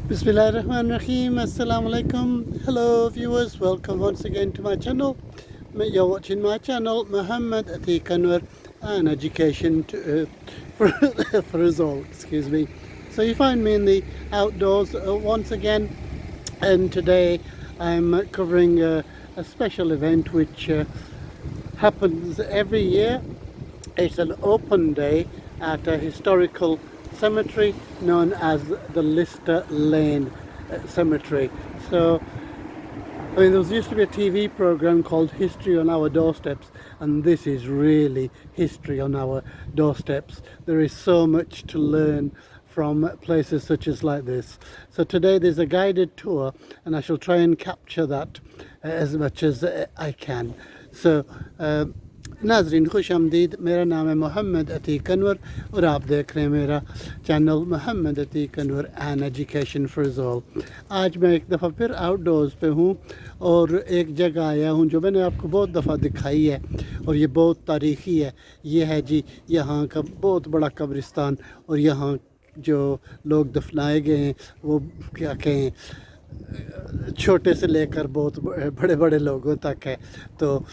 Bismillahirrahmanirrahim. Assalamu alaikum. Hello viewers, welcome once again to my channel. You're watching my channel, Muhammad Atiq Anwar, and education for us all, excuse me. So you find me in the outdoors once again, and today I'm covering a special event which happens every year. It's an open day at a historical cemetery known as the Lister Lane Cemetery. So, I mean, there used to be a TV program called History on Our Doorsteps, and this is really history on our doorsteps. There is so much to learn from places such as like this. So today there's a guided tour, and I shall try and capture that as much as I can. So, नाजरीन खुश आमदीद, मेरा नाम है मोहम्मद अतीक अनवर और आप देख रहे हैं मेरा channel Mohammad Atiq Anwar and education for all. आज मैं एक दफ़ा फिर आउटडोर्स पे हूँ और एक जगह आया हूँ जो मैंने आपको बहुत दफ़ा दिखाई है और ये बहुत तारीख़ी है। ये है जी यहाँ का बहुत बड़ा कब्रिस्तान, और यहाँ जो लोग दफनाए गए हैं वो क्या कहें, छोटे से लेकर बहुत बड़े बड़े लोगों तक है। तो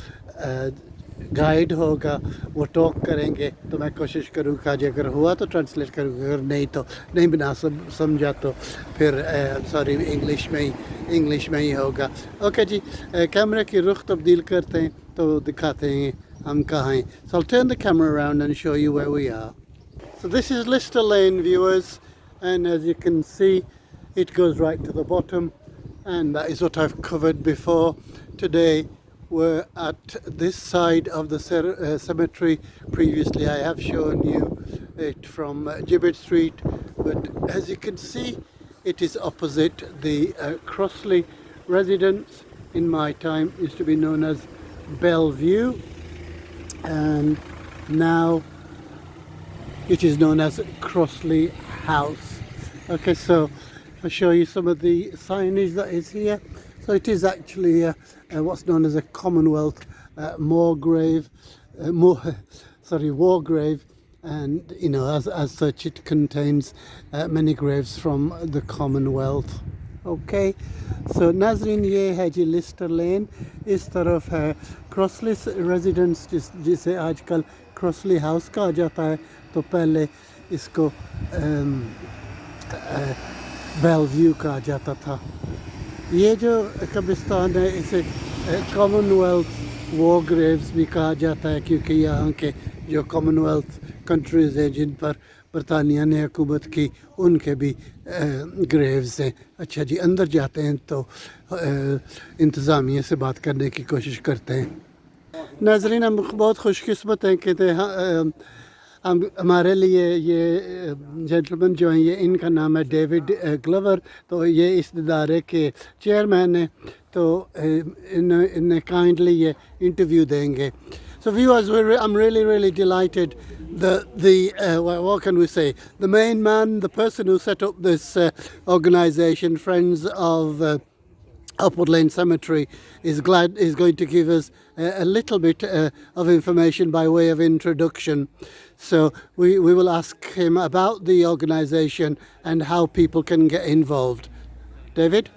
गाइड होगा, वो टॉक करेंगे, तो मैं कोशिश करूँगा जी अगर हुआ तो ट्रांसलेट करूँगा, अगर नहीं तो नहीं बना समझा तो फिर सॉरी इंग्लिश में ही होगा। ओके जी, कैमरे की रुख तब्दील करते हैं तो दिखाते हैं हम कहाँ हैं। So I'll turn the camera around and show you where we are. So this is Lister Lane, viewers, and as you can see it goes right to the bottom, and that is what I've covered before. Today we're at this side of the cemetery. Previously I have shown you it from Gibbet Street, but as you can see it is opposite the Crossley residence. In my time used to be known as Bellevue, and now it is known as Crossley House. Okay, so I'll show you some of the signage that is here. So it is actually what's known as a Commonwealth war grave, and you know, as such it contains many graves from the Commonwealth. Okay, so नाजरीन ये है जी Leicester लेन, इस तरफ है क्रॉसली residence जिसे आजकल क्रॉसली house कहा जाता है, तो पहले इसको बेलव्यू कहा जाता था। ये जो कब्रिस्तान है इसे कॉमनवेल्थ वॉर ग्रेव्स भी कहा जाता है, क्योंकि यहाँ के जो कॉमनवेल्थ कंट्रीज़ हैं जिन पर बरतानिया ने हुकूमत की उनके भी ग्रेव्स हैं। अच्छा जी, अंदर जाते हैं तो इंतज़ामिया से बात करने की कोशिश करते हैं। नाज़रीन, हम बहुत खुशकिस्मत हैं कि हमारे लिए ये जेंटलमैन जो हैं, ये इनका नाम है डेविड ग्लोवर, तो ये इस इदारे के चेयरमैन हैं, तो इन्हें काइंडली ये इंटरव्यू देंगे। So viewers, I'm really delighted that what can we say, the main man, the person who set up this organisation, Friends of Upward Lane Cemetery, is going to give us a little bit of information by way of introduction. So we will ask him about the organisation and how people can get involved. David?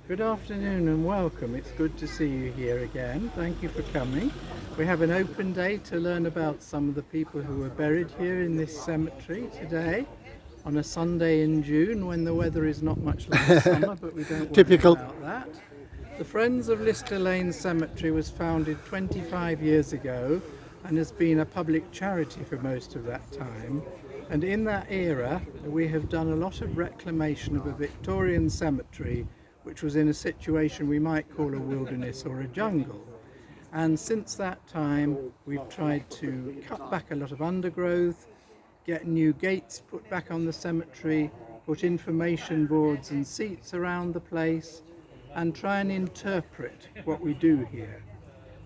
Good afternoon and welcome. It's good to see you here again. Thank you for coming. We have an open day to learn about some of the people who are buried here in this cemetery today, on a Sunday in June when the weather is not much like summer, but we don't worry about that. The Friends of Lister Lane Cemetery was founded 25 years ago and has been a public charity for most of that time. And in that era, we have done a lot of reclamation of a Victorian cemetery which was in a situation we might call a wilderness or a jungle. And since that time, we've tried to cut back a lot of undergrowth, get new gates put back on the cemetery, put information boards and seats around the place, and try and interpret what we do here.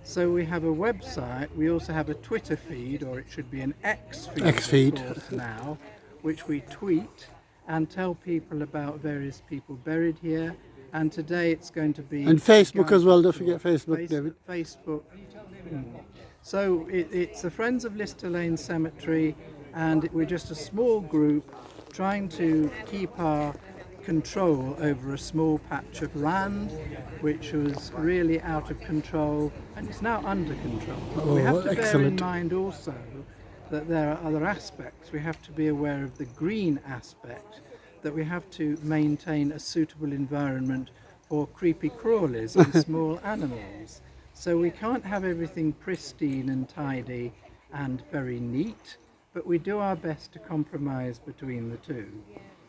So we have a website, we also have a Twitter feed, or it should be an X feed of course now, which we tweet and tell people about various people buried here. And today it's going to be... And Facebook as well, don't forget Facebook, David. Facebook. So it's the Friends of Lister Lane Cemetery, and we're just a small group trying to keep our control over a small patch of land which was really out of control, and it's now under control. But we have to bear in mind also that there are other aspects. We have to be aware of the green aspect, that we have to maintain a suitable environment for creepy crawlies and small animals. So we can't have everything pristine and tidy and very neat, but we do our best to compromise between the two.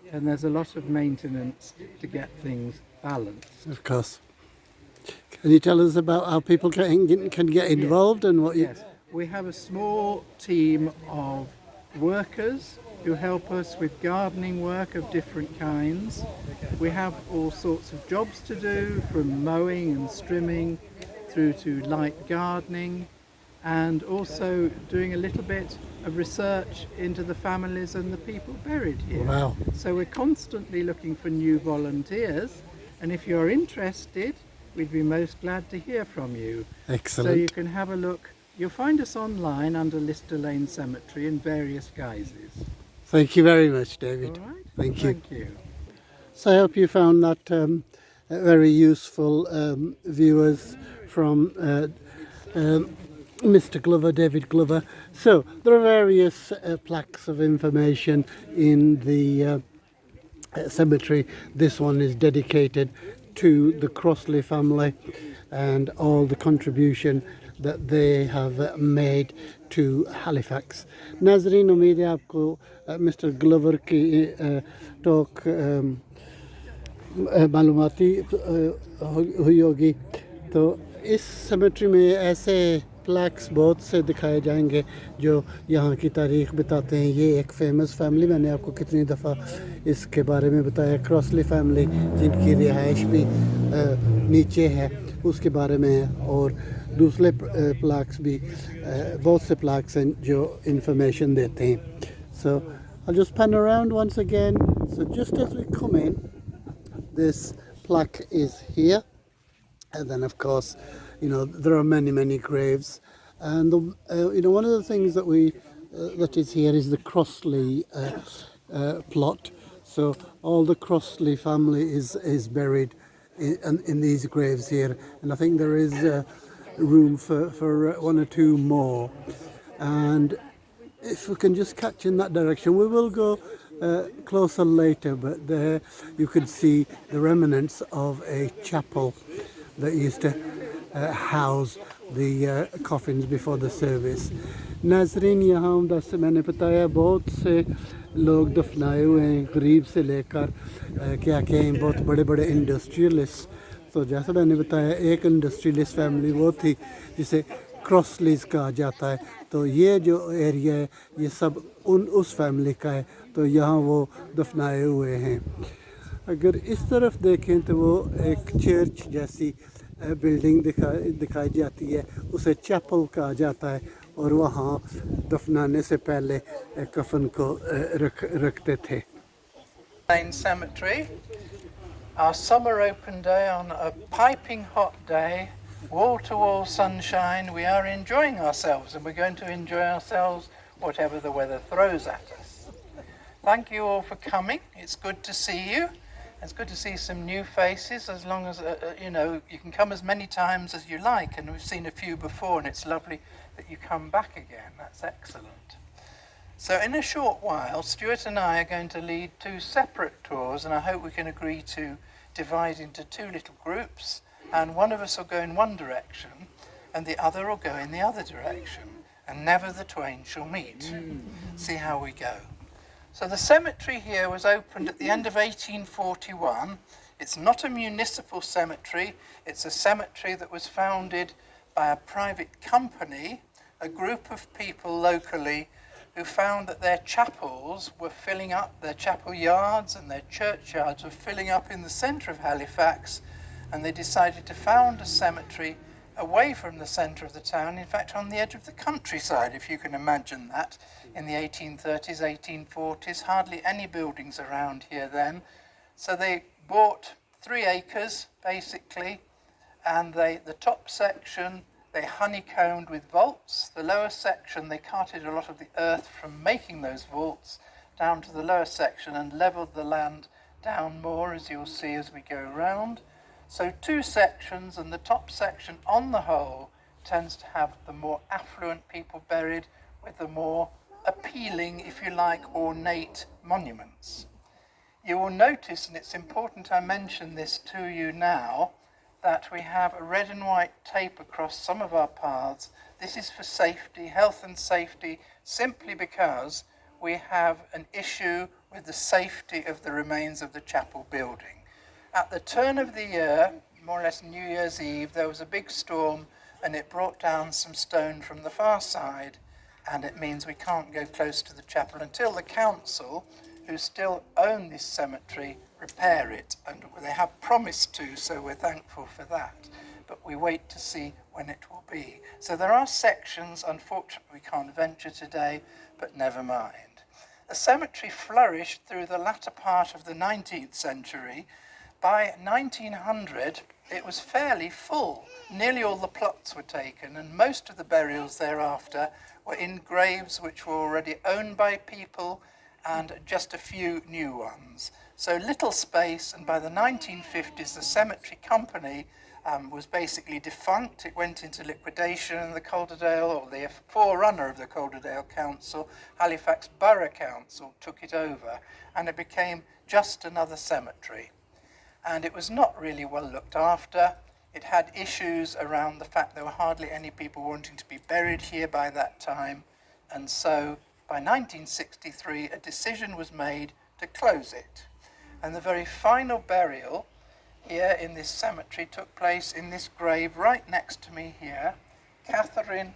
And there's a lot of maintenance to get things balanced. Of course. Can you tell us about how people can get involved and what you... Yes, we have a small team of workers who help us with gardening work of different kinds. We have all sorts of jobs to do, from mowing and trimming through to light gardening, and also doing a little bit of research into the families and the people buried here. Wow. So we're constantly looking for new volunteers, and if you're interested, we'd be most glad to hear from you. Excellent. So you can have a look. You'll find us online under Lister Lane Cemetery in various guises. Thank you very much, David. All right? Thank you. Thank you. So I hope you found that very useful, viewers, from Mr. Glover, David Glover. So there are various plaques of information in the cemetery. This one is dedicated to the Crossley family and all the contribution that they have made to Halifax. नाजरीन, उम्मीद है आपको mister Glover की talk मालूमाती हुई होगी. तो इस cemetery में ऐसे प्लैक्स बहुत से दिखाए जाएंगे जो यहाँ की तारीख़ बताते हैं. ये एक फेमस फैमिली, मैंने आपको कितनी दफ़ा इसके बारे में बताया, क्रॉसली फैमिली, जिनकी रिहाइश भी नीचे है, उसके बारे में है. और दूसरे प्लैक्स भी, बहुत से प्लैक्स हैं जो इंफॉर्मेशन देते हैं. So I'll just pan around once again. So just as we come in, this plaque is here, and then of course, you know, there are many graves, and you know, one of the things that that is here is the Crossley plot. So all the Crossley family is buried in these graves here, and I think there is room for one or two more. And if we can just catch in that direction, we will go closer later, but there you could see the remnants of a chapel that used to house the coffins before the service. नाजरीन, यहाँ जैसे मैंने बताया, बहुत से लोग दफनाए हुए हैं, गरीब से लेकर क्या कहें, बहुत बड़े बड़े इंडस्ट्रियलिस्ट. तो जैसा मैंने बताया, एक इंडस्ट्रियलिस्ट फैमिली वो थी जिसे क्रॉसलीज कहा जाता है. तो ये जो एरिया है, ये सब उस फैमिली का है. तो यहाँ वो दफनाए हुए हैं. अगर इस तरफ देखें तो वो एक चर्च जैसी बिल्डिंग दिखाई जाती है, उसे चैपल कहा जाता है, और वहाँ दफनाने से पहले कफन को रखते थे. Lane Cemetery, our summer open day on a piping hot day, wall-to-wall sunshine. We are enjoying ourselves, and we're going to enjoy ourselves whatever the weather throws at us. Thank you all for coming. It's good to see you. It's good to see some new faces, as long as, you know, you can come as many times as you like, and we've seen a few before, and it's lovely that you come back again. That's excellent. So in a short while, Stuart and I are going to lead two separate tours, and I hope we can agree to divide into two little groups, and one of us will go in one direction, and the other will go in the other direction, and never the twain shall meet. See how we go. So the cemetery here was opened at the end of 1841. It's not a municipal cemetery. It's a cemetery that was founded by a private company, a group of people locally who found that their chapels were filling up, their chapel yards and their churchyards were filling up in the centre of Halifax, and they decided to found a cemetery away from the centre of the town, in fact on the edge of the countryside, if you can imagine that. In the 1830s, 1840s, hardly any buildings around here then. So they bought 3 acres basically, and the top section they honeycombed with vaults. The lower section they carted a lot of the earth from making those vaults down to the lower section and levelled the land down more, as you'll see as we go round. So two sections, and the top section on the whole tends to have the more affluent people buried with the more appealing, if you like, ornate monuments. You will notice, and it's important I mention this to you now, that we have a red and white tape across some of our paths. This is for safety, health and safety, simply because we have an issue with the safety of the remains of the chapel building. At the turn of the year, more or less New Year's Eve, there was a big storm and it brought down some stone from the far side, and it means we can't go close to the chapel until the council, who still own this cemetery, repair it, and they have promised to, so we're thankful for that. But we wait to see when it will be. So there are sections, unfortunately we can't venture today, but never mind. The cemetery flourished through the latter part of the 19th century. By 1900, it was fairly full. Nearly all the plots were taken, and most of the burials thereafter were in graves which were already owned by people, and just a few new ones. So little space, and by the 1950s the cemetery company was basically defunct. It went into liquidation, and the Calderdale, or the forerunner of the Calderdale Council, Halifax Borough Council, took it over, and it became just another cemetery. And it was not really well looked after. It had issues around the fact there were hardly any people wanting to be buried here by that time, and so by 1963 a decision was made to close it. And the very final burial here in this cemetery took place in this grave right next to me here, Catherine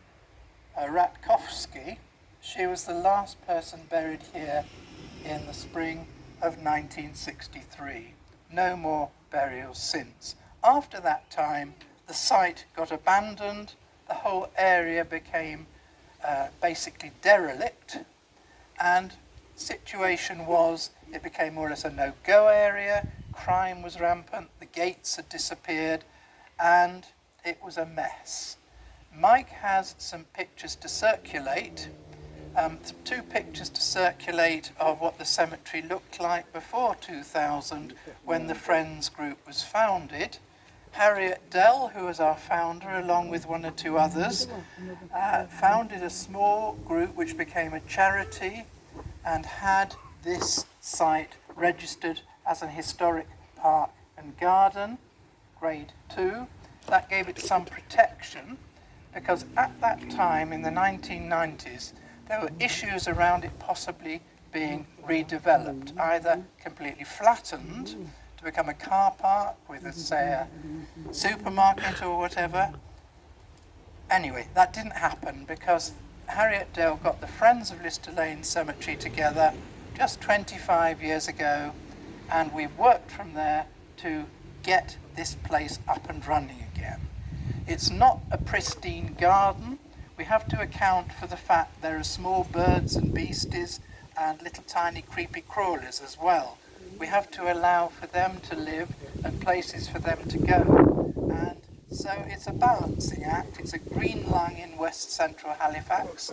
Ratkowski. She was the last person buried here in the spring of 1963. No more burials since. After that time, the site got abandoned, the whole area became basically derelict, and situation was it became more or less a no-go area. Crime was rampant, the gates had disappeared, and it was a mess. Mike has some pictures to circulate, two pictures to circulate of what the cemetery looked like before 2000, when the Friends group was founded. Harriet Dell, who was our founder, along with one or two others, founded a small group which became a charity and had this site registered as an historic park and garden, grade 2. That gave it some protection, because at that time in the 1990s there were issues around it possibly being redeveloped, either completely flattened to become a car park with, say, a supermarket or whatever. Anyway, that didn't happen because Harriet Dale got the Friends of Lister Lane Cemetery together just 25 years ago, and we worked from there to get this place up and running again. It's not a pristine garden. We have to account for the fact there are small birds and beasties and little tiny creepy crawlers as well. We have to allow for them to live and places for them to go. And so it's a balancing act. It's a green lung in west central Halifax.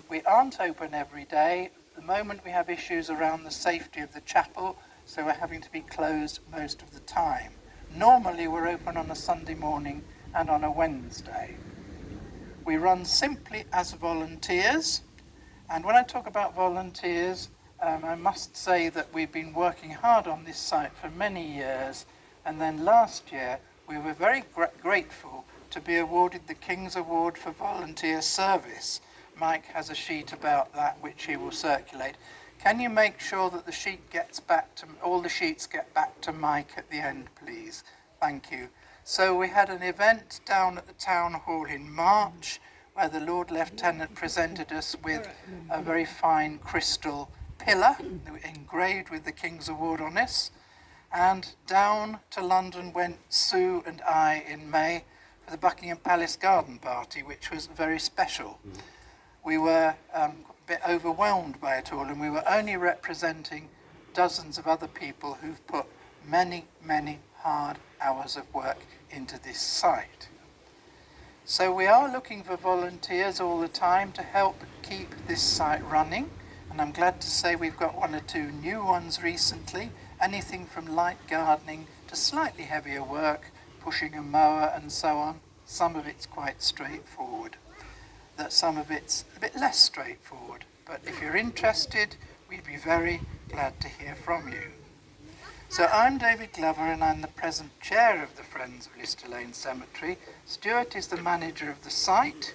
We aren't open every day. At the moment we have issues around the safety of the chapel, so we're having to be closed most of the time. Normally we're open on a Sunday morning and on a Wednesday. We run simply as volunteers, and when I talk about volunteers, I must say that we've been working hard on this site for many years, and then last year we were very grateful to be awarded the King's Award for Volunteer Service. Mike has a sheet about that which he will circulate. Can you make sure that the sheet gets back to, all the sheets get back to Mike at the end, please? Thank you. So we had an event down at the Town Hall in March where the Lord Lieutenant presented us with a very fine crystal pillar engraved with the King's Award on it. And down to London went Sue and I in May for the Buckingham Palace garden party, which was very special. We were a bit overwhelmed by it all, and we were only representing dozens of other people who've put many, many hard hours of work into this site. So we are looking for volunteers all the time to help keep this site running, and and I'm glad to say we've got one or two new ones recently. Anything from light gardening to slightly heavier work, pushing a mower and so on. Some of it's quite straightforward. Some of it's a bit less straightforward. But if you're interested, we'd be very glad to hear from you. So I'm David Glover and I'm the present chair of the Friends of Lister Lane Cemetery. Stuart is the manager of the site,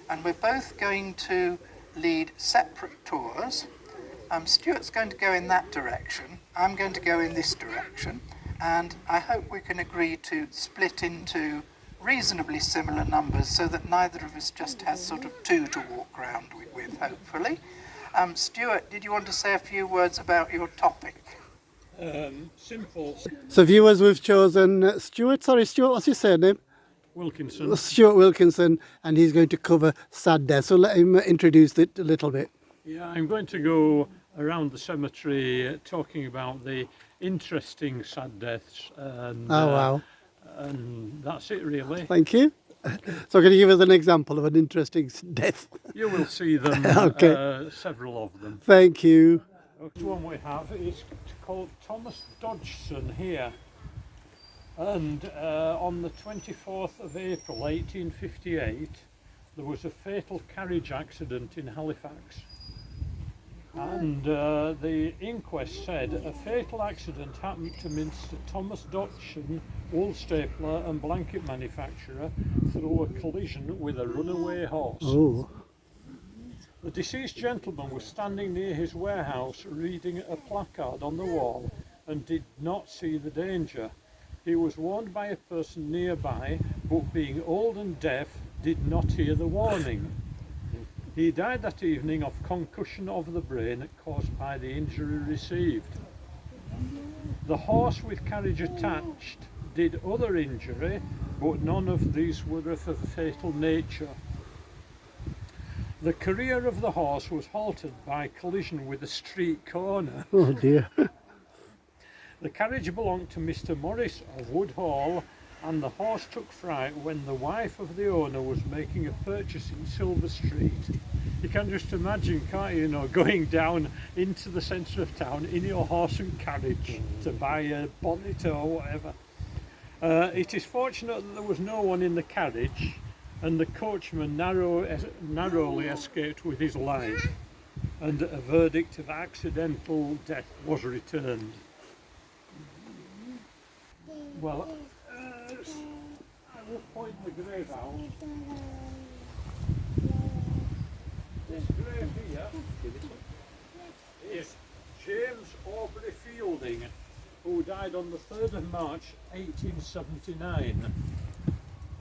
and we're both going to lead separate tours. Stuart's going to go in that direction, I'm going to go in this direction, and I hope we can agree to split into reasonably similar numbers so that neither of us just has sort of two to walk around with hopefully. Stuart, did you want to say a few words about your topic? Simple. So viewers, we've chosen Stuart, what's his surname? Wilkinson. Stuart Wilkinson, and he's going to cover sad death. So let him introduce it a little bit. Yeah, I'm going to go around the cemetery talking about the interesting sad deaths. And, Oh, wow. And that's it really. Thank you. So can you give us an example of an interesting death? You will see them, Okay. several of them. Thank you. The one we have is called Thomas Dodgson here. And on the 24th of April 1858, there was a fatal carriage accident in Halifax. And the inquest said a fatal accident happened to Mr. Thomas Dodgson, wool stapler and blanket manufacturer, through a collision with a runaway horse. Oh. The deceased gentleman was standing near his warehouse reading a placard on the wall and did not see the danger. He was warned by a person nearby, but being old and deaf, did not hear the warning. He died that evening of concussion of the brain caused by the injury received. The horse with carriage attached did other injury, but none of these were of a fatal nature. The career of the horse was halted by collision with a street corner. Oh dear. The carriage belonged to Mr. Morris of Woodhall, and the horse took fright when the wife of the owner was making a purchase in Silver Street. You can just imagine, can't you, going down into the centre of town in your horse and carriage to buy a bonnet or whatever. It is fortunate that there was no one in the carriage, and the coachman narrowly escaped with his life, and a verdict of accidental death was returned. Well, I will point the grave out. This grave here is James Aubrey Fielding, who died on the 3rd of March 1879,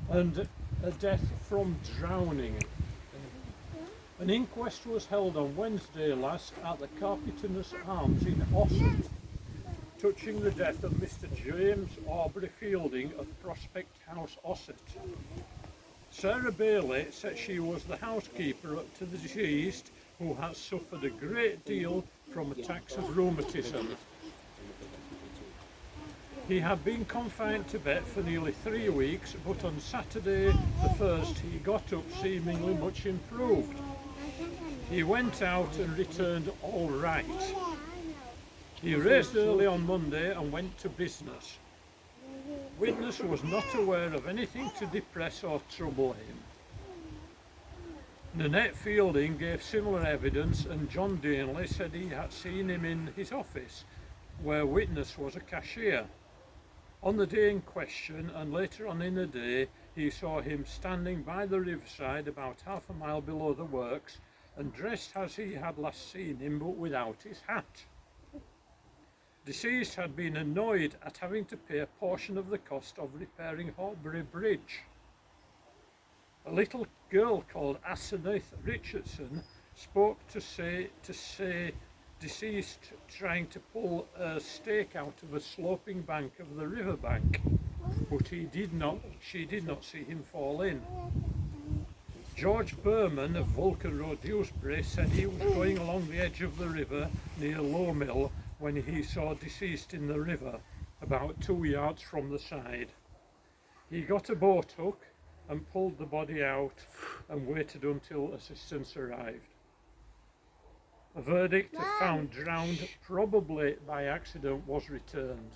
and a death from drowning. An inquest was held on Wednesday last at the Carpenter's Arms in Ossett, touching the death of Mr. James Aubrey Fielding of Prospect House, Ossett. Sarah Bailey said she was the housekeeper to the deceased, who has suffered a great deal from attacks of rheumatism. He had been confined to bed for nearly 3 weeks, but on Saturday the 1st he got up seemingly much improved. He went out and returned all right. He raised early on Monday and went to business. Witness was not aware of anything to depress or trouble him. Nanette Fielding gave similar evidence, and John Danley said he had seen him in his office, where witness was a cashier. On the day in question, and later on in the day, he saw him standing by the riverside about half a mile below the works, and dressed as he had last seen him, but without his hat. Deceased had been annoyed at having to pay a portion of the cost of repairing Horbury Bridge. A little girl called Asenath Richardson spoke to say deceased trying to pull a stake out of a sloping bank of the riverbank, but she did not see him fall in. George Berman of Vulcan Road, Dewsbury, said he was going along the edge of the river near Low Mill when he saw deceased in the river, about 2 yards from the side. He got a boat hook and pulled the body out and waited until assistance arrived. A verdict found drowned, probably by accident, was returned.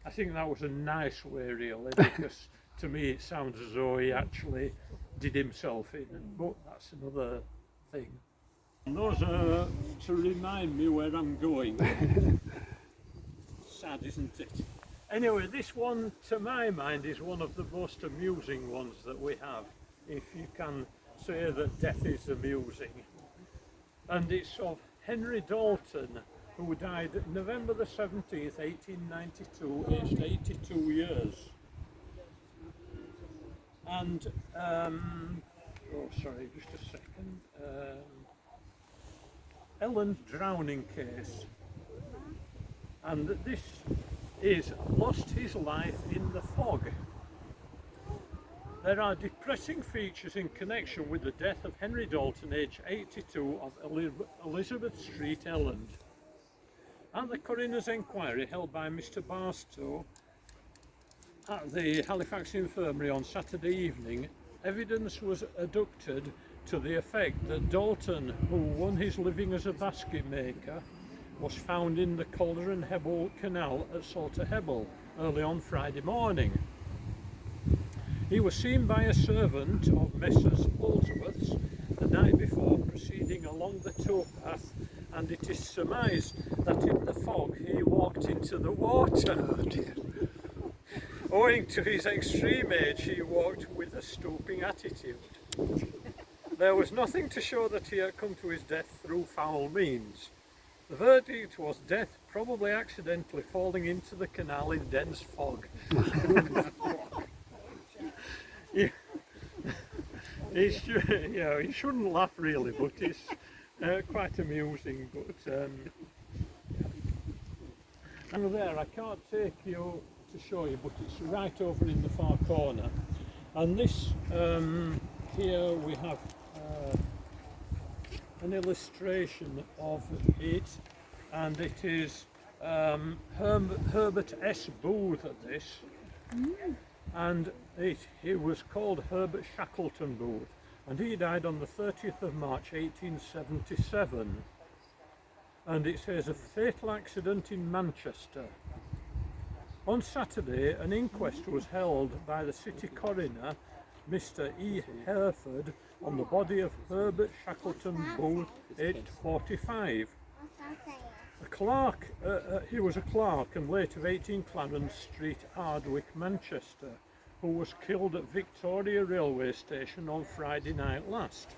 I think that was a nice way, really, because to me it sounds as though he actually did himself in, but that's another thing. And those are to remind me where I'm going. Sad, isn't it? Anyway, this one, to my mind, is one of the most amusing ones that we have, if you can say that death is amusing. And it's of Henry Dalton, who died November the 17th, 1892, aged 82 years. And, oh sorry, just a second. Ellen drowning case. And this is lost his life in the fog. There are depressing features in connection with the death of Henry Dalton, aged 82, of Elizabeth Street, Elland. At the coroner's inquiry held by Mr. Barstow at the Halifax Infirmary on Saturday evening, evidence was adduced to the effect that Dalton, who won his living as a basket maker, was found in the Calder and Hebble Canal at Salter Hebble early on Friday morning. He was seen by a servant of Messrs. Holdsworth's the night before, proceeding along the towpath, and it is surmised that in the fog he walked into the water. Oh dear. Owing to his extreme age, he walked with a stooping attitude. There was nothing to show that he had come to his death through foul means. The verdict was death, probably accidentally falling into the canal in dense fog. You shouldn't laugh really, but it's quite amusing. But and there, I can't take you to show you, but it's right over in the far corner. And this here we have an illustration of it, and it is Herbert S. Booth at this. And he was called Herbert Shackleton Booth, and he died on the 30th of March 1877. And it says a fatal accident in Manchester. On Saturday, an inquest was held by the city coroner, Mr. E. Hereford, on the body of Herbert Shackleton Booth, aged 45. A clerk, he was a clerk and late of 18 Clarence Street, Ardwick, Manchester, who was killed at Victoria Railway Station on Friday night last.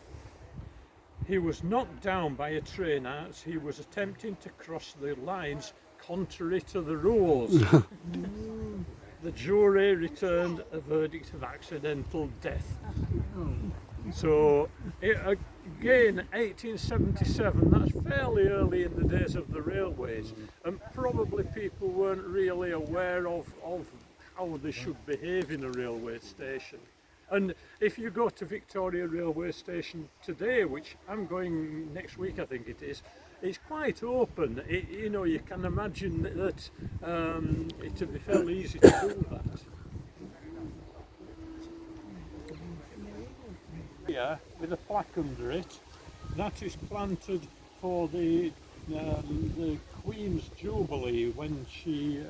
He was knocked down by a train as he was attempting to cross the lines contrary to the rules. The jury returned a verdict of accidental death. So, again, 1877, that's fairly early in the days of the railways, and probably people weren't really aware of how they should behave in a railway station. And if you go to Victoria Railway Station today, which I'm going next week I think it is, it's quite open. You can imagine that it would be fairly easy to do that. Here, with a plaque under it, that is planted for the Queen's Jubilee when she,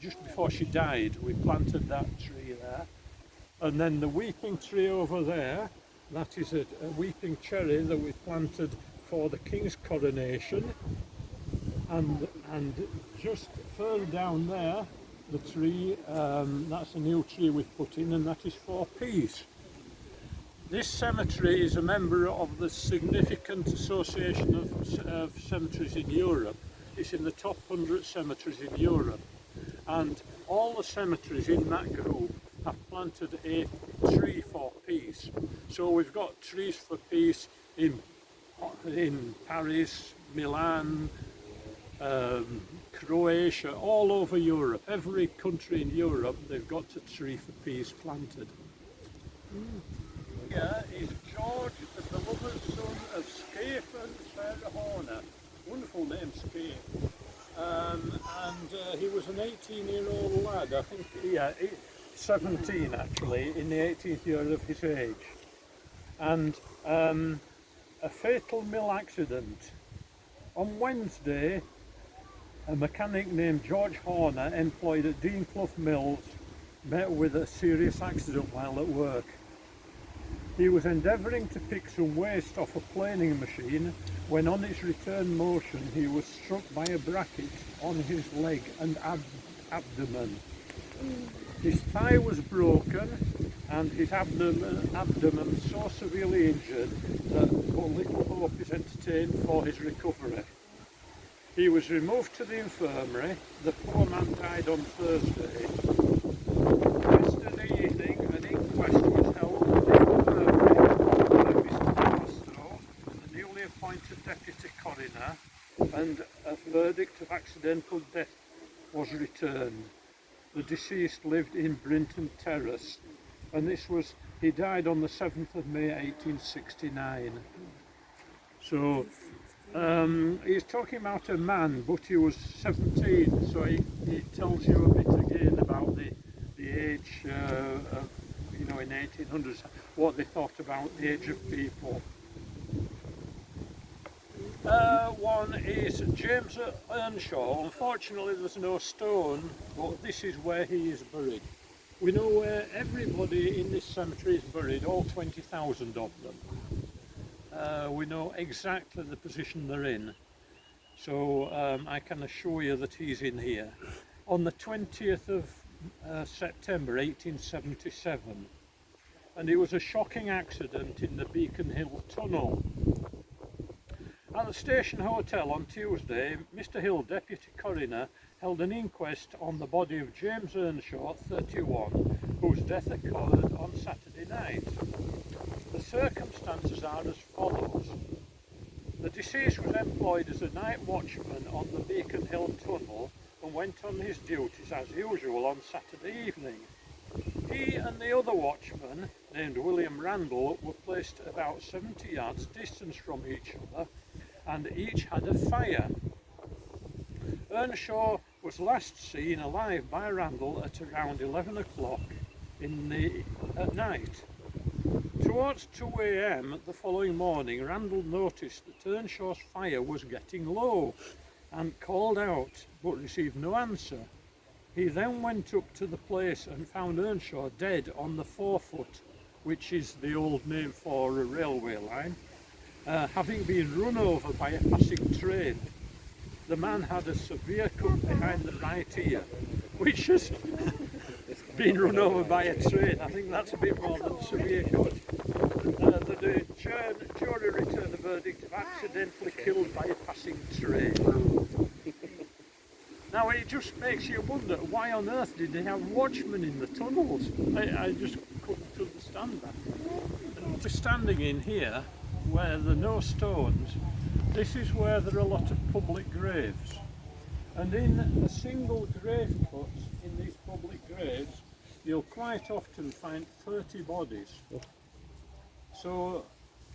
just before she died, we planted that tree there. And then the weeping tree over there, that is a weeping cherry that we planted for the King's coronation. And just further down there, the tree, that's a new tree we've put in, and that is for peace. This cemetery is a member of the Significant Association of Cemeteries in Europe. It's in the top 100 cemeteries in Europe. And all the cemeteries in that group have planted a tree for peace. So we've got trees for peace in Paris, Milan, Croatia, all over Europe. Every country in Europe, they've got a tree for peace planted. Here is George, the beloved son of Scaife and Sarah Horner. Wonderful name, Scaife. And he was an 18-year-old lad, I think, 17 actually, in the 18th year of his age. And a fatal mill accident. On Wednesday, a mechanic named George Horner, employed at Dean Clough Mills, met with a serious accident while at work. He was endeavouring to pick some waste off a planing machine when on its return motion he was struck by a bracket on his leg and abdomen. His thigh was broken and his abdomen so severely injured that but little hope is entertained for his recovery. He was removed to the infirmary. The poor man died on Thursday. Yesterday evening an inquest was held at the infirmary by Mr. Castro, the newly appointed deputy coroner, and a verdict of accidental death was returned. The deceased lived in Brinton Terrace, and he died on the 7th of May 1869. So he's talking about a man, but he was 17, so he tells you a bit again about the age of, in 1800s, what they thought about the age of people. One is James Earnshaw. Unfortunately there's no stone, but this is where he is buried. We know where everybody in this cemetery is buried, all 20,000 of them. We know exactly the position they're in, so I can assure you that he's in here. On the 20th of September 1877, and it was a shocking accident in the Beacon Hill Tunnel. At the Station Hotel on Tuesday, Mr Hill, Deputy Coroner, held an inquest on the body of James Earnshaw, 31, whose death occurred on Saturday night. The circumstances are as follows. The deceased was employed as a night watchman on the Beacon Hill Tunnel and went on his duties as usual on Saturday evening. He and the other watchman, named William Randall, were placed about 70 yards distance from each other, and each had a fire. Earnshaw was last seen alive by Randall at around 11 o'clock at night. Towards 2 a.m. the following morning, Randall noticed that Earnshaw's fire was getting low and called out, but received no answer. He then went up to the place and found Earnshaw dead on the forefoot, which is the old name for a railway line, having been run over by a passing train. The man had a severe cut behind the right ear, which has been run over by a train. I think that's a bit more than severe cut. The jury returned a verdict of accidentally killed by a passing train. Now it just makes you wonder, why on earth did they have watchmen in the tunnels? I just couldn't understand that. And we're standing in here where there are no stones. This is where there are a lot of public graves. And in a single grave cut in these public graves, you'll quite often find 30 bodies. So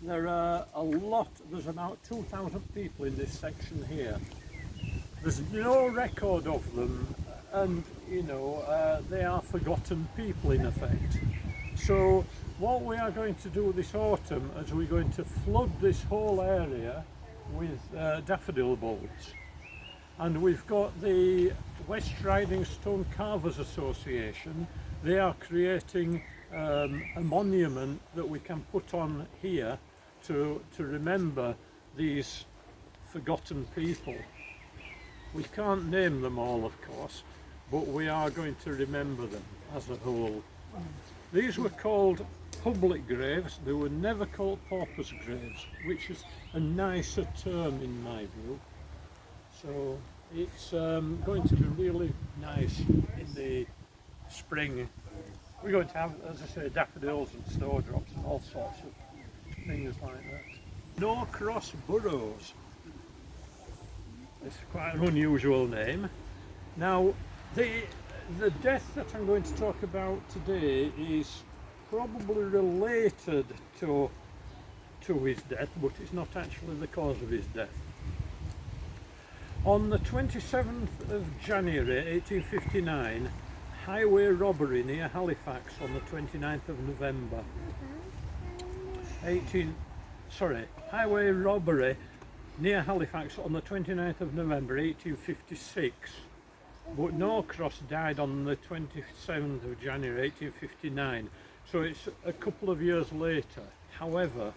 there are a lot, there's about 2,000 people in this section here. There's no record of them, and they are forgotten people in effect. So what we are going to do this autumn is we're going to flood this whole area with daffodil bulbs. And we've got the West Riding Stone Carvers Association. They are creating a monument that we can put on here to remember these forgotten people. We can't name them all, of course, but we are going to remember them as a whole. These were called public graves. They were never called paupers' graves, which is a nicer term in my view. So it's going to be really nice in the spring. We're going to have, as I say, daffodils and snowdrops and all sorts of things like that. Norcross Burrows. It's quite an unusual name. Now, the death that I'm going to talk about today is probably related to his death, but it's not actually the cause of his death. On the 27th of January 1859, highway robbery near Halifax on the 29th of November highway robbery near Halifax on the 29th of November 1856, but Norcross died on the 27th of January 1859, so it's a couple of years later. However,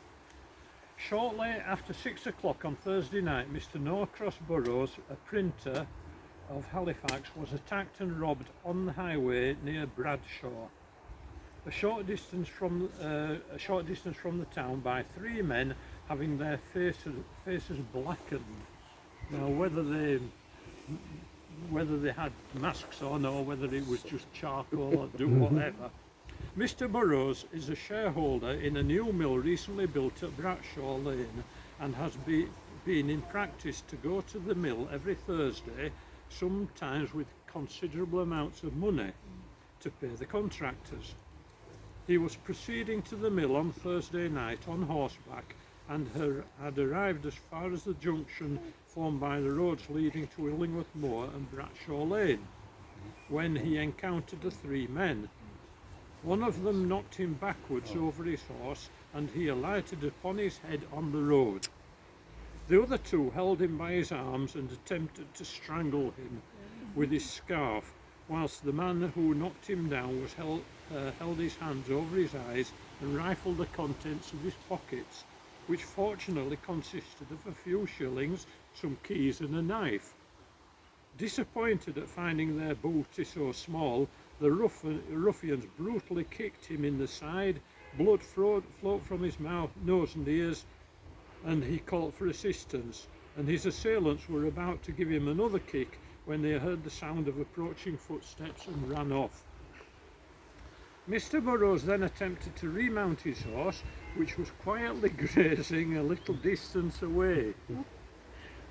shortly after 6 o'clock on Thursday night, Mr. Norcross Burroughs, a printer of Halifax, was attacked and robbed on the highway near Bradshaw, a short distance from the town, by three men having their faces blackened. Now, whether they had masks on or whether it was just charcoal or do whatever. Mr. Burroughs is a shareholder in a new mill recently built at Bradshaw Lane and has been in practice to go to the mill every Thursday, sometimes with considerable amounts of money, to pay the contractors. He was proceeding to the mill on Thursday night on horseback and had arrived as far as the junction formed by the roads leading to Illingworth Moor and Bradshaw Lane, when he encountered the three men. One of them knocked him backwards over his horse and he alighted upon his head on the road. The other two held him by his arms and attempted to strangle him with his scarf, whilst the man who knocked him down was held his hands over his eyes and rifled the contents of his pockets, which fortunately consisted of a few shillings, some keys and a knife. Disappointed at finding their booty so small, the ruffians brutally kicked him in the side, blood flowed from his mouth, nose and ears, and he called for assistance, and his assailants were about to give him another kick when they heard the sound of approaching footsteps and ran off. Mr. Burroughs then attempted to remount his horse, which was quietly grazing a little distance away.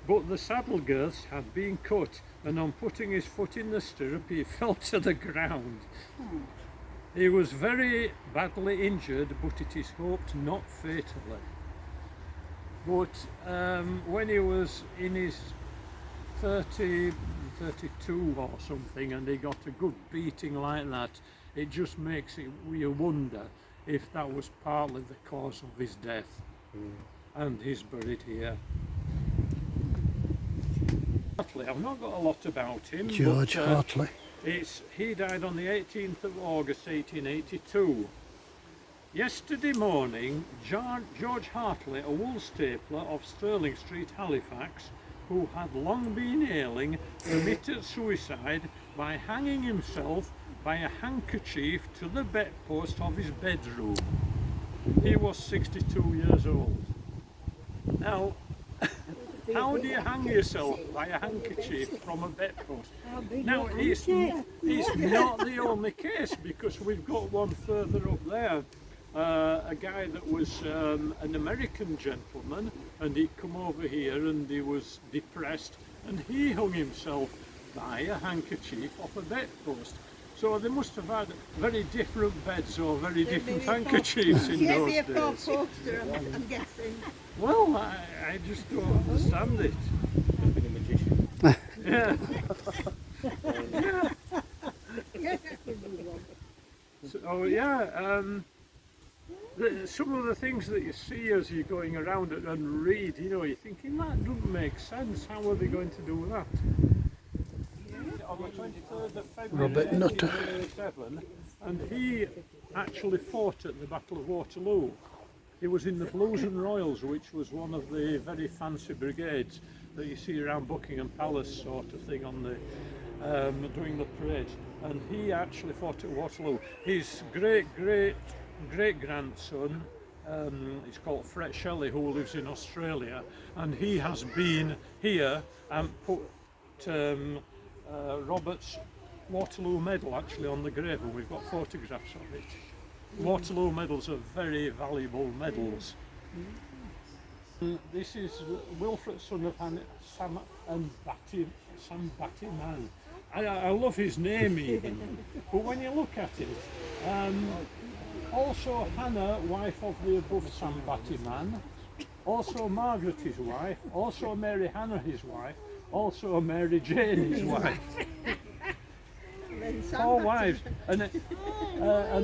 But the saddle girths had been cut, and on putting his foot in the stirrup he fell to the ground. He was very badly injured, but it is hoped not fatally. But when he was in his 32 or something and he got a good beating like that, it just makes you wonder if that was partly the cause of his death. And he's buried here. Hartley, I've not got a lot about him. George Hartley. He died on the 18th of August 1882. Yesterday morning, George Hartley, a wool stapler of Stirling Street, Halifax, who had long been ailing, committed suicide by hanging himself by a handkerchief to the bedpost of his bedroom. He was 62 years old. Now, how do you hang yourself by a handkerchief from a bedpost? Now, it's not the only case, because we've got one further up there. A guy that was an American gentleman, and he'd come over here and he was depressed and he hung himself by a handkerchief off a bedpost. So they must have had very different beds or very different handkerchiefs in those days. Maybe a four-poster, I'm guessing. Well, I just don't understand it. Been a magician. Yeah. Yeah. So yeah, some of the things that you see as you're going around and read, you know, you're thinking that doesn't make sense. How are they going to do that? On the 23rd of February Robert Nutter. 1887, and he actually fought at the Battle of Waterloo. He was in the Blues and Royals, which was one of the very fancy brigades that you see around Buckingham Palace, sort of thing, on the doing the parade. And he actually fought at Waterloo. His great grandson, he's called Fred Shelley, who lives in Australia, and he has been here and put Robert's Waterloo medal actually on the grave, and we've got photographs of it. Waterloo medals are very valuable medals. This is Wilfred, son of Sam Battyman. I love his name even, but when you look at it, also Hannah, wife of the above Sam Battyman, also Margaret his wife, also Mary Hannah his wife, also Mary Jane his wife. 4 wives, and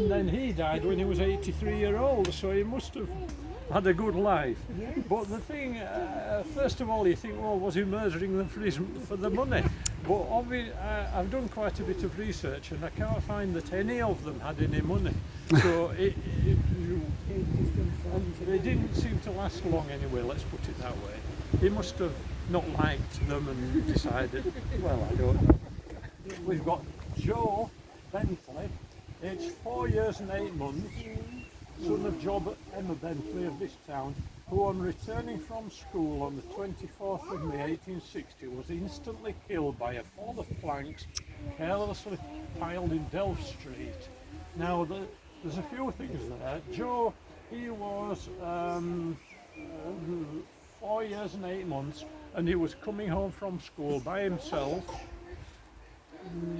then he died when he was 83 years old, so he must have had a good life. But the thing, first of all, you think, well, was he murdering them for the money? But I've done quite a bit of research, and I can't find that any of them had any money. So it didn't seem to last long anyway, let's put it that way. He must have not liked them and decided, well, I don't know. We've got Joe Bentley, aged 4 years and 8 months, son of Job Emma Bentley of this town, who on returning from school on the 24th of May 1860 was instantly killed by a fall of planks carelessly piled in Delft Street. Now there's a few things there. Joe, he was 4 years and 8 months, and he was coming home from school by himself.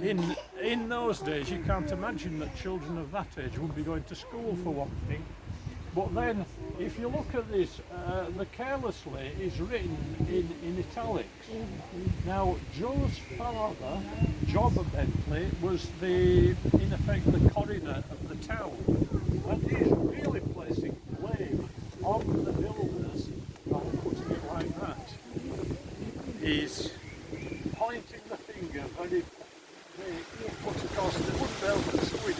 In those days, you can't imagine that children of that age would be going to school, for one thing. But then, if you look at this, the carelessly is written in italics. Now, Joe's father, Job Bentley, was in effect the coroner of the town, and he's really placing blame on the builders by putting it like that. He's pointing the finger very, but of course they wouldn't be able to sue it.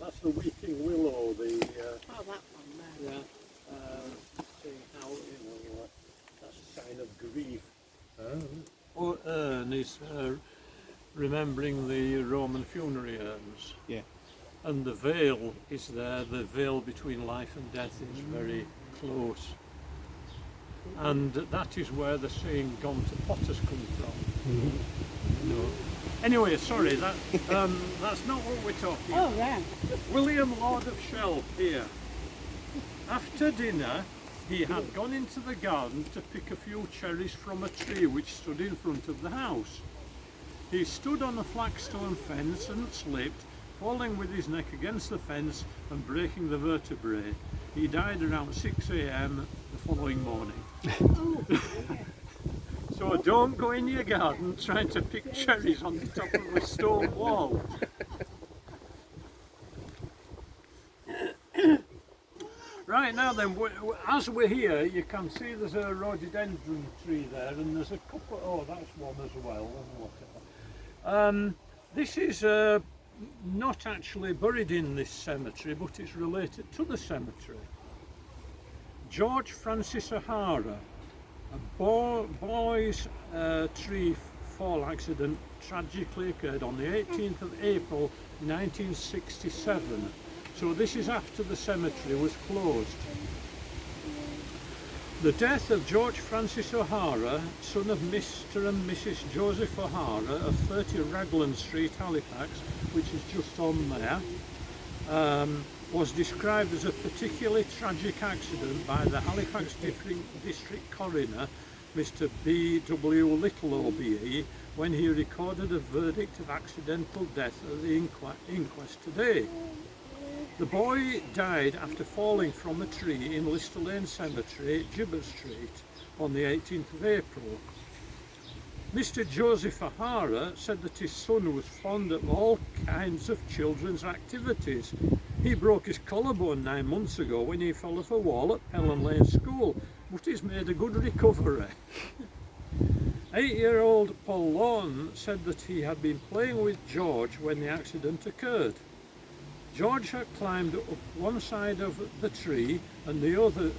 That's the weeping willow, Oh, that one there. seeing how, that's a sign of grief. Or urn is remembering the Roman funerary urns. Yeah. And the veil is there, the veil between life and death is very close. And that is where the saying "gone to potters" come from. No. Anyway, sorry, that's not what we're talking about. Oh, yeah. William Lord of Shelf here. After dinner, he had gone into the garden to pick a few cherries from a tree which stood in front of the house. He stood on a flagstone fence and slipped, falling with his neck against the fence and breaking the vertebrae. He died around 6 a.m. the following morning. So don't go in your garden trying to pick cherries on the top of a stone wall. Right, now then, as we're here, you can see there's a rhododendron tree there, and there's a couple, oh, that's one as well, and whatever. This is not actually buried in this cemetery, but it's related to the cemetery. George Francis O'Hara, a boy's tree fall accident tragically occurred on the 18th of April 1967. So this is after the cemetery was closed. The death of George Francis O'Hara, son of Mr. and Mrs. Joseph O'Hara of 30 Raglan Street, Halifax, which is just on there, was described as a particularly tragic accident by the Halifax District Coroner, Mr. B.W. Little OBE, when he recorded a verdict of accidental death at the inquest today. The boy died after falling from a tree in Lister Lane Cemetery, Gibbet Street, on the 18th of April. Mr. Joseph O'Hara said that his son was fond of all kinds of children's activities. He broke his collarbone 9 months ago when he fell off a wall at Pelham Lane School, but he's made a good recovery. 8-year-old Paul Lawton said that he had been playing with George when the accident occurred. George had climbed up one side of the tree and the other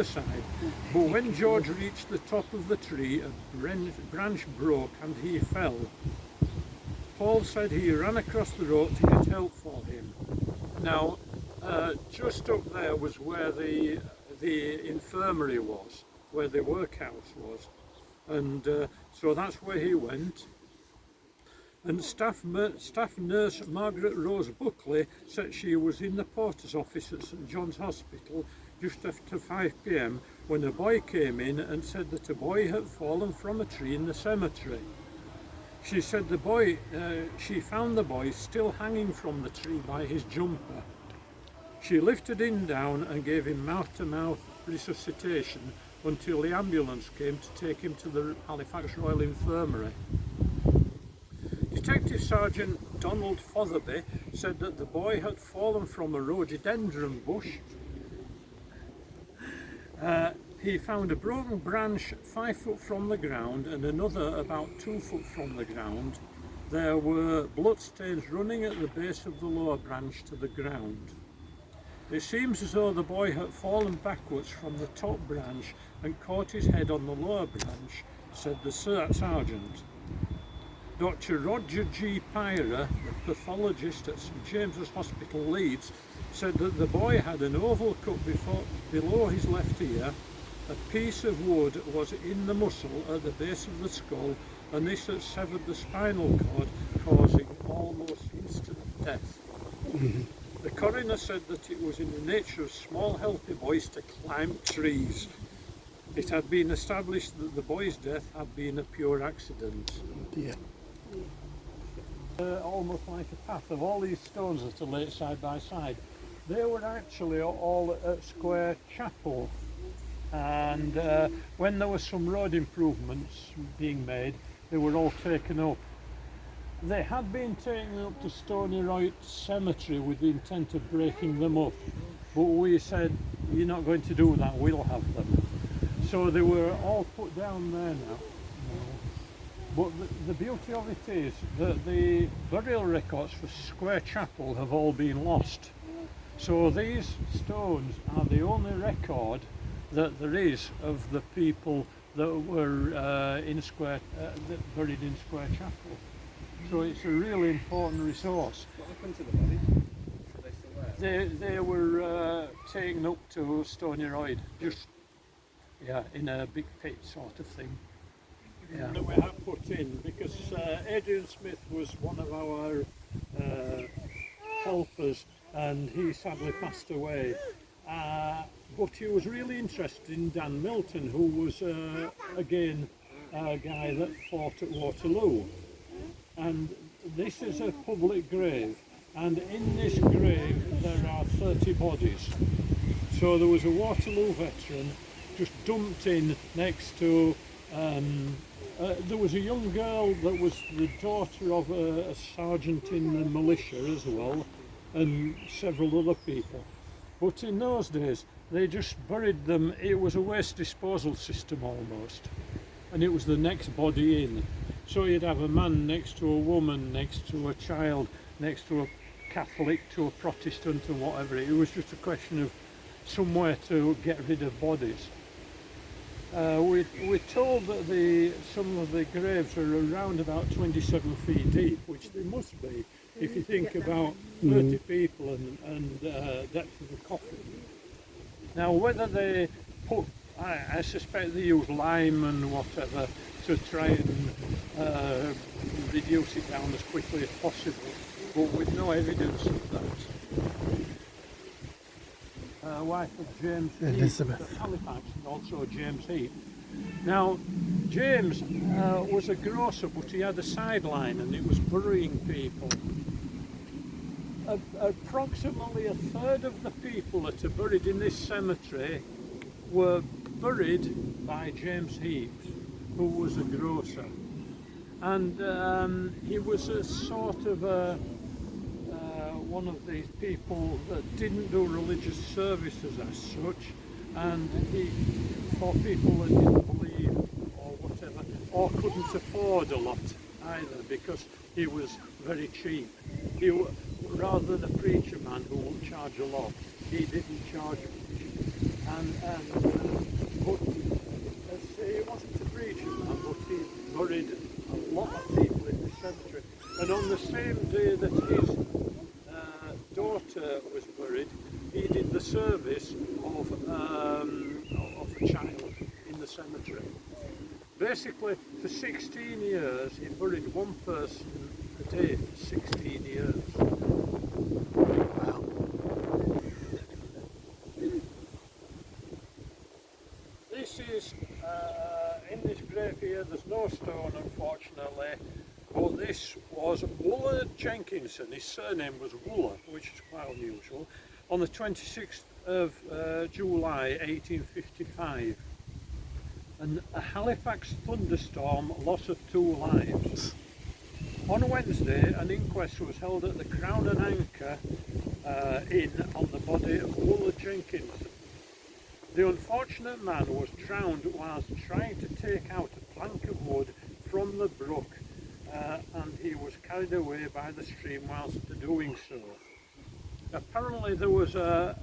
side, but when George reached the top of the tree, a branch broke and he fell. Paul said he ran across the road to get help for him. Now, just up there was where the infirmary was, where the workhouse was, and so that's where he went. And staff nurse Margaret Rose Buckley said she was in the porter's office at St John's Hospital just after 5 p.m. when a boy came in and said that a boy had fallen from a tree in the cemetery. She said she found the boy still hanging from the tree by his jumper. She lifted him down and gave him mouth-to-mouth resuscitation until the ambulance came to take him to the Halifax Royal Infirmary. Detective Sergeant Donald Fotherby said that the boy had fallen from a rhododendron bush. He found a broken branch 5 foot from the ground and another about 2 foot from the ground. There were bloodstains running at the base of the lower branch to the ground. It seems as though the boy had fallen backwards from the top branch and caught his head on the lower branch, said the sergeant. Dr. Roger G. Pyra, the pathologist at St James's Hospital, Leeds, said that the boy had an oval cut below his left ear. A piece of wood was in the muscle at the base of the skull, and this had severed the spinal cord, causing almost instant death. The coroner said that it was in the nature of small healthy boys to climb trees. It had been established that the boy's death had been a pure accident. Yeah. Almost like a path of all these stones that are laid side by side. They were actually all at Square Chapel, and when there were some road improvements being made, they were all taken up. They had been taken up to Stony Royd Cemetery with the intent of breaking them up, but we said, you're not going to do that, we'll have them. So they were all put down there now. But the beauty of it is that the burial records for Square Chapel have all been lost. So these stones are the only record that there is of the people that were buried in Square Chapel. So it's a really important resource. What happened to the bodies? Are they still there? They were taken up to Stony Royd, just in a big pit sort of thing. Yeah. That we have put in because Adrian Smith was one of our helpers, and he sadly passed away. But he was really interested in Dan Milton, who was again a guy that fought at Waterloo. And this is a public grave, and in this grave there are 30 bodies. So there was a Waterloo veteran just dumped in next to there was a young girl that was the daughter of a sergeant in the militia as well, and several other people. But in those days they just buried them. It was a waste disposal system almost, and it was the next body in. So you'd have a man next to a woman, next to a child, next to a Catholic, to a Protestant, and whatever. It was just a question of somewhere to get rid of bodies. We're told that some of the graves are around about 27 feet deep, which they must be if you think about 30 people and depth of the coffin. Now whether they put, I suspect they use lime and whatever to try and reduce it down as quickly as possible, but with no evidence of that. Wife of James Elizabeth Heath of Halifax, and also James Heath. Now, James was a grocer, but he had a sideline, and it was burying people. Approximately a third of the people that are buried in this cemetery were buried by James Heath, who was a grocer. And he was a sort of one of these people that didn't do religious services as such, and he, for people that didn't believe or whatever, or couldn't afford a lot either, because he was very cheap. He, rather than a preacher man who would charge a lot, he didn't charge much. But he wasn't a preacher man, but he buried a lot of people in the cemetery. And on the same day that his daughter was buried, he did the service of a child in the cemetery. Basically, for 16 years, he buried one person a day for 16 years. Wow. This is, in this grave here, there's no stone unfortunately, but this was Wooler Jenkinson. His surname was Wooler, which is quite unusual, on the 26th of July 1855. And a Halifax thunderstorm, loss of 2 lives. On Wednesday, an inquest was held at the Crown and Anchor Inn on the body of Wooler Jenkins. The unfortunate man was drowned whilst trying to take out a plank of wood from the brook, and he was carried away by the stream whilst doing so. Apparently there was a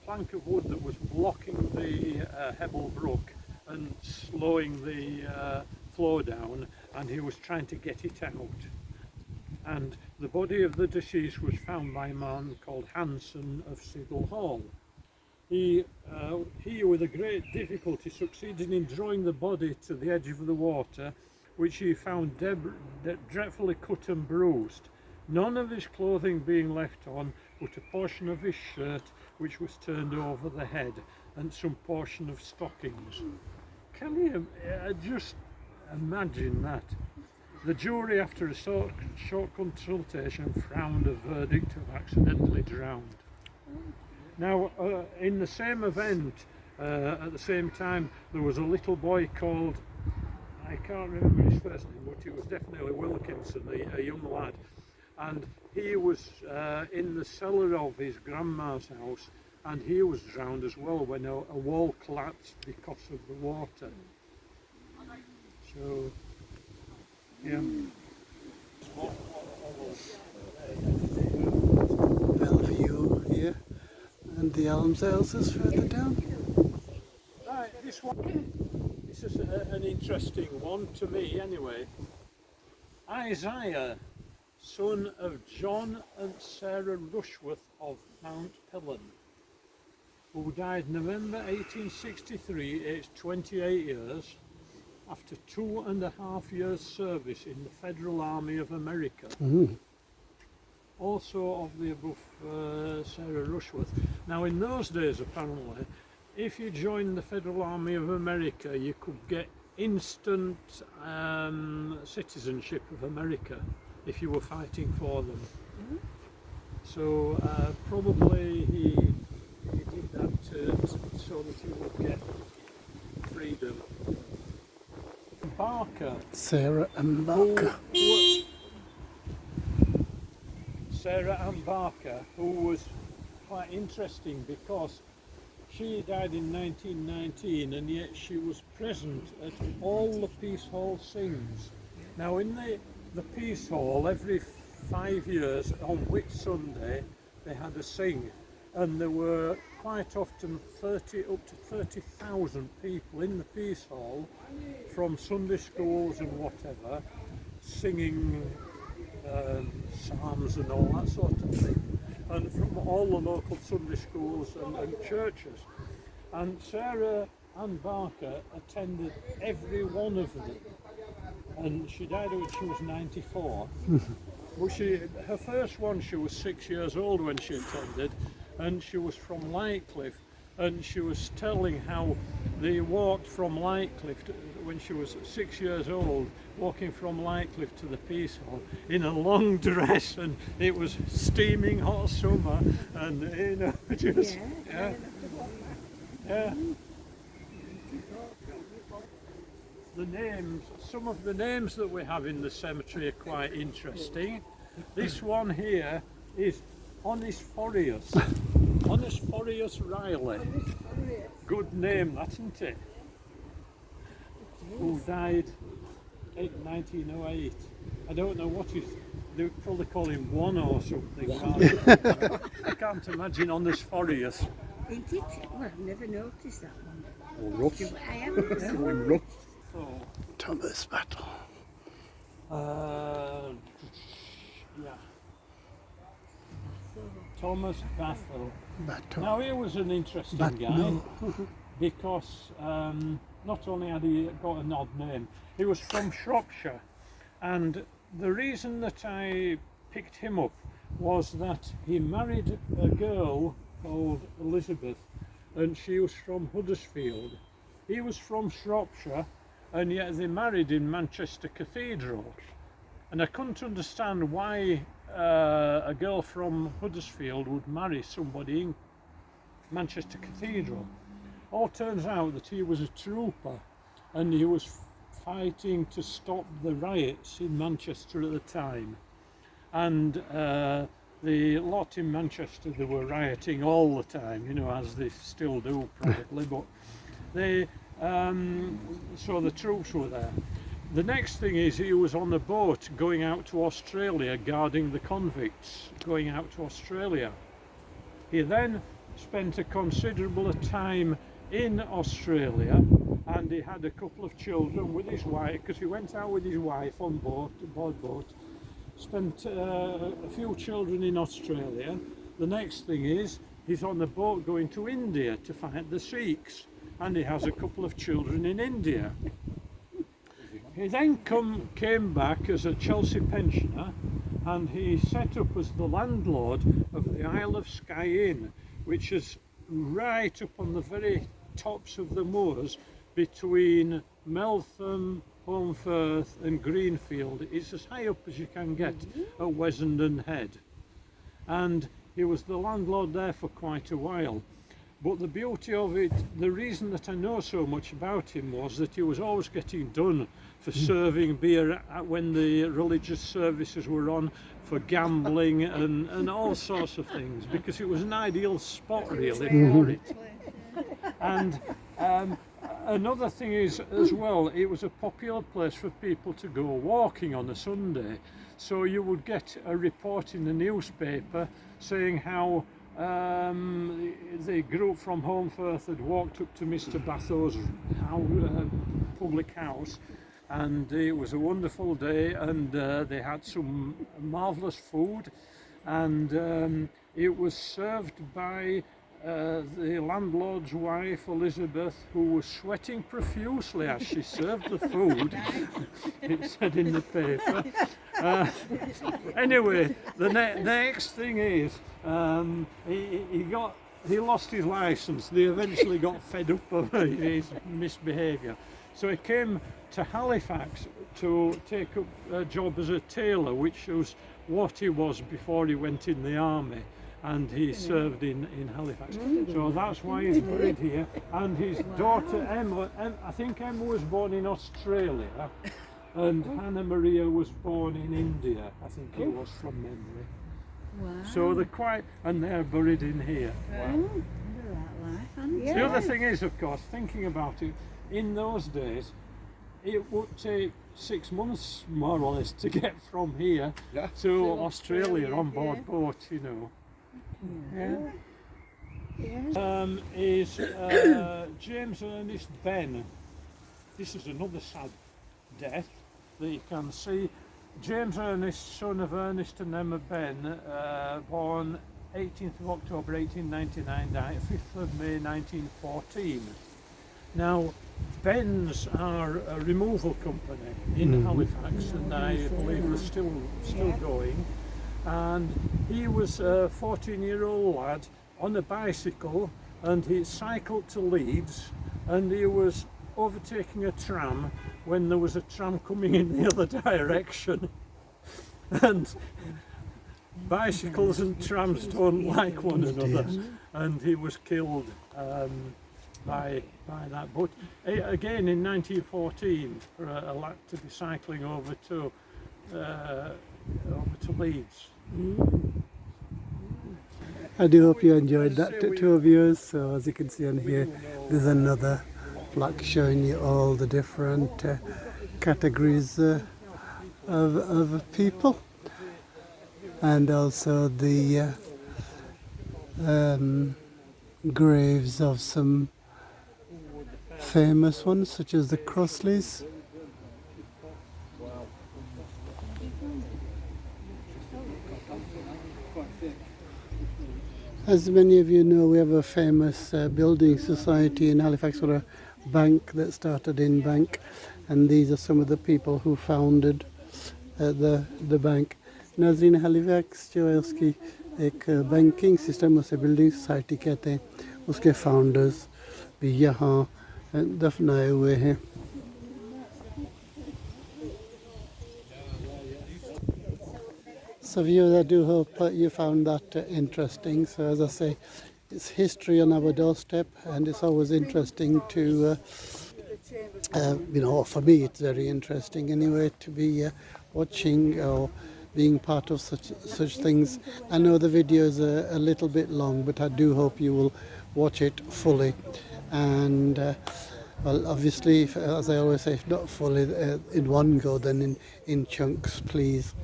plank of wood that was blocking the Hebble Brook and slowing the flow down, and he was trying to get it out. And the body of the deceased was found by a man called Hanson of Sigel Hall. He with a great difficulty succeeded in drawing the body to the edge of the water, which he found dreadfully cut and bruised. None of his clothing being left on, but a portion of his shirt which was turned over the head, and some portion of stockings. Can you just imagine that? The jury, after a short consultation, frowned a verdict of accidentally drowned. Now, in the same event, at the same time, there was a little boy called, I can't remember his first name, but he was definitely Wilkinson, a young lad, and he was in the cellar of his grandma's house, and he was drowned as well when a wall collapsed because of the water. So, yeah. Bellevue here, and the Elmsales is further down. Right, this is an interesting one to me anyway. Isaiah, son of John and Sarah Rushworth of Mount Pillen, who died November 1863, aged 28 years, after 2.5 years service in the Federal Army of America. Also of the above Sarah Rushworth. Now in those days apparently, if you joined the Federal Army of America, you could get instant citizenship of America if you were fighting for them. So probably he did that so that he would get freedom. Barker. Sarah and Barker. Sarah Ann Barker, who was quite interesting because she died in 1919 and yet she was present at all the Peace Hall sings. Now in the Peace Hall, every 5 years on Whit Sunday they had a sing, and there were quite often up to 30,000 people in the Peace Hall from Sunday schools and whatever, singing psalms and all that sort of thing, and from all the local Sunday schools and churches. And Sarah Ann Barker attended every one of them, and she died when she was 94. Well, her first one, she was 6 years old when she attended, and she was from Lightcliffe, and she was telling how they walked from Lightcliffe when she was 6 years old, walking from Lightcliffe to the Peace Hall in a long dress, and it was steaming hot summer, and you know, just yeah. The names, some of the names that we have in the cemetery are quite interesting. This one here is Onesphorus. Onesphorus Riley. Good name, that, isn't it? Who died in 1908. I don't know what he's, they would probably call him one or something. I can't imagine Onesphorus. Ain't it? Well, I've never noticed that one. Or rough. I haven't. Or rough. Oh, Thomas Battle. yeah. Thomas Battle. Battle. Now he was an interesting guy because not only had he got an odd name, he was from Shropshire, and the reason that I picked him up was that he married a girl called Elizabeth, and she was from Huddersfield. He was from Shropshire, and yet they married in Manchester Cathedral, and I couldn't understand why a girl from Huddersfield would marry somebody in Manchester Cathedral. All turns out that he was a trooper, and he was fighting to stop the riots in Manchester at the time. And the lot in Manchester, they were rioting all the time, you know, as they still do probably, but they, so the troops were there. The next thing is he was on a boat going out to Australia, guarding the convicts going out to Australia. He then spent a considerable time in Australia, and he had a couple of children with his wife, because he went out with his wife on board boat, spent a few children in Australia. The next thing is he's on a boat going to India to fight the Sikhs, and he has a couple of children in India. He then came back as a Chelsea pensioner, and he set up as the landlord of the Isle of Skye Inn, which is right up on the very tops of the moors between Meltham, Holmfirth and Greenfield. It's as high up as you can get at Wessenden Head. And he was the landlord there for quite a while. But the beauty of it, the reason that I know so much about him was that he was always getting done for serving beer when the religious services were on, for gambling and all sorts of things, because it was an ideal spot really for it. And another thing is as well, it was a popular place for people to go walking on a Sunday. So you would get a report in the newspaper saying how the group from Holmfirth had walked up to Mr. Batho's public house, and it was a wonderful day, and they had some marvellous food, and it was served by the landlord's wife Elizabeth, who was sweating profusely as she served the food. It said in the paper. Anyway, the next thing is he lost his license. They eventually got fed up of his misbehaviour, so he came to Halifax to take up a job as a tailor, which was what he was before he went in the army, and he served in Halifax. So that's why he's buried here. And his daughter Emma, I think Emma was born in Australia, and Hannah Maria was born in India, I think it was, from memory. Wow. So they're quite, and they're buried in here. Wow. Yeah. The other thing is, of course, thinking about it, in those days, it would take 6 months more or less to get from here to Australia on board boat, you know. Is James Ernest Benn. This is another sad death that you can see. James Ernest, son of Ernest and Emma Benn, born 18th of October 1899, died 5th of May 1914. Now, Benns are a removal company in Halifax, and I believe they're still going. And he was a 14-year-old lad on a bicycle, and he cycled to Leeds, and he was overtaking a tram when there was a tram coming in the other direction. And bicycles and trams don't like one another, and he was killed by that. But again, in 1914, for a lad to be cycling over to Leeds. I do hope you enjoyed that, two of you. So as you can see on here, there's another plaque showing you all the different categories of people, and also the graves of some famous ones, such as the Crossleys. As many of you know, we have a famous building society in Halifax, or a bank that started in Bank, and these are some of the people who founded the bank. नाज़रीन, Halifax जो है उसकी एक banking system, उसे building society कहते हैं, उसके founders भी यहाँ दफनाए हुए हैं. So viewers, I do hope you found that interesting. So as I say, it's history on our doorstep, and it's always interesting to you know, for me it's very interesting anyway to be watching or being part of such things. I know the video is a little bit long, but I do hope you will watch it fully. And well, obviously, as I always say, if not fully in one go, then in chunks, please.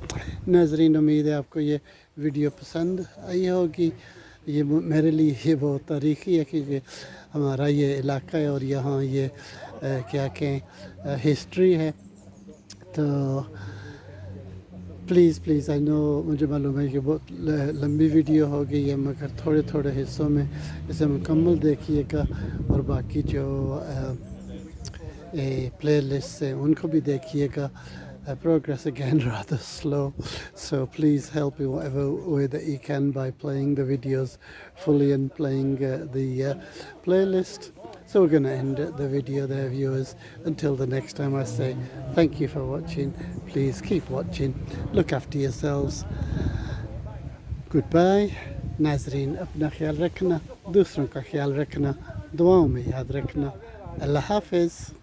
नाज़रीन, उम्मीद है आपको ये video पसंद आई होगी। ये मेरे लिए ये बहुत तारीख़ी है क्योंकि हमारा ये इलाका है और यहाँ ये क्या कहें हिस्ट्री है। तो प्लीज़ आई नो, मुझे मालूम है कि बहुत लंबी वीडियो हो गई है, मगर थोड़े थोड़े हिस्सों में इसे मुकम्मल देखिएगा और बाकी जो प्लेलिस्ट हैं उनको भी देखिएगा। Progress again rather slow, so please help in whatever way that you can by playing the videos fully and playing the playlist. So we're going to end the video there, viewers. Until the next time, I say thank you for watching. Please keep watching, look after yourselves. Goodbye. नाजरीन, अपना ख्याल रखना, दूसरों का ख्याल रखना, दुआओं में याद रखना। अल्लाह हाफिज़।